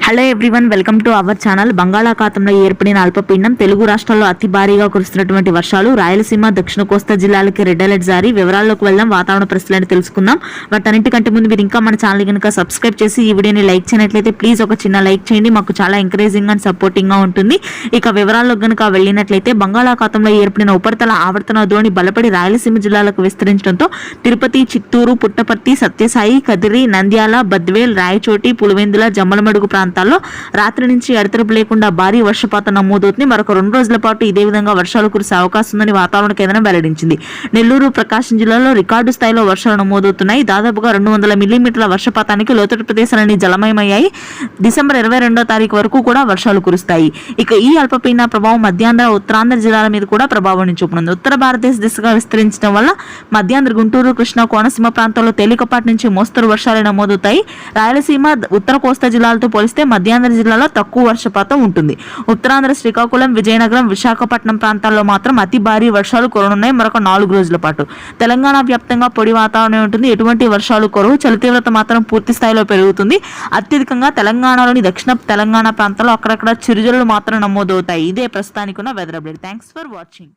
Hello everyone, welcome to our channel. బంగాళాఖాతంలో ఏర్పడిన అల్పపీడనం తెలుగు రాష్ట్రాల్లో అతి భారీగా కురుస్తున్నటువంటి వర్షాలు, రాయలసీమ దక్షిణ కోస్తా జిల్లాలకి రెడ్ అలర్ట్ జారీ. వివరాల్లోకి వెళ్దాం, వాతావరణ పరిస్థితులను తెలుసుకుందాం. వాటన్నిటికంటే ముందు మీరు ఇంకా మన ఛానల్ కనుక సబ్స్క్రైబ్ చేసి ఈ వీడియోని లైక్ చేయనట్లయితే ప్లీజ్ ఒక చిన్న లైక్ చేయండి, మాకు చాలా ఎంకరేజింగ్ అండ్ సపోర్టింగ్ గా ఉంటుంది. ఇక వివరాల్లో కనుక వెళ్ళినట్లయితే బంగాళాఖాతంలో ఏర్పడిన ఉపరితల ఆవర్తన ద్రోణి బలపడి రాయలసీమ జిల్లాలకు విస్తరించడంతో తిరుపతి, చిత్తూరు, పుట్టపర్తి, సత్యసాయి, కదిరి, నంద్యాల, బద్వేల్, రాయచోటి, పులివెందుల, జమ్మలమడుగు ప్రాంతాల్లో రాత్రి నుంచి ఎడతెరపు లేకుండా భారీ వర్షపాతం నమోదవుతుంది. మరొక 2 రోజుల పాటు ఇదే విధంగా వర్షాలు కురిసే అవకాశం ఉందని వాతావరణ కేంద్రం వెల్లడించింది. నెల్లూరు, ప్రకాశం జిల్లాలో రికార్డు స్థాయిలో వర్షాలు నమోదవుతున్నాయి. దాదాపుగా 200 మిల్లీమీటర్ల వర్షపాతానికి లోతట్టు ప్రదేశాలన్నీ జలమయమయ్యాయి. డిసెంబర్ 22వ తారీఖు వరకు కూడా వర్షాలు కురుస్తాయి. ఇక ఈ అల్పపీడన ప్రభావం మధ్యాంధ్ర, ఉత్తరాంధ్ర జిల్లాల మీద కూడా ప్రభావం చూపనుంది. ఉత్తర భారతదేశ దిశగా విస్తరించడం వల్ల మధ్యాంధ్ర, గుంటూరు, కృష్ణా, కోనసీమ ప్రాంతాల్లో తేలికపాటి నుంచి మోస్తరు వర్షాలు నమోదవుతాయి. రాయలసీమ, ఉత్తర కోస్తా జిల్లాలతో పోలిస్తే మధ్యాంధ్ర జిల్లాలో తక్కువ వర్షపాతం ఉంటుంది. ఉత్తరాంధ్ర, శ్రీకాకుళం, విజయనగరం, విశాఖపట్నం ప్రాంతాల్లో మాత్రం అతి భారీ వర్షాలు కురనున్నాయి మరొక 4 రోజుల పాటు. తెలంగాణ వ్యాప్తంగా పొడి వాతావరణం ఉంటుంది. ఎటువంటి వర్షాలు కురవు. చలి తీవ్రత మాత్రం పూర్తి స్థాయిలో పెరుగుతుంది. అత్యధికంగా తెలంగాణలోని దక్షిణ తెలంగాణ ప్రాంతాల్లో అక్కడక్కడ చిరుజల్లు మాత్రం నమోదవుతాయి. ఇదే ప్రస్తుతానికి ఉన్న weather update. Thanks for watching.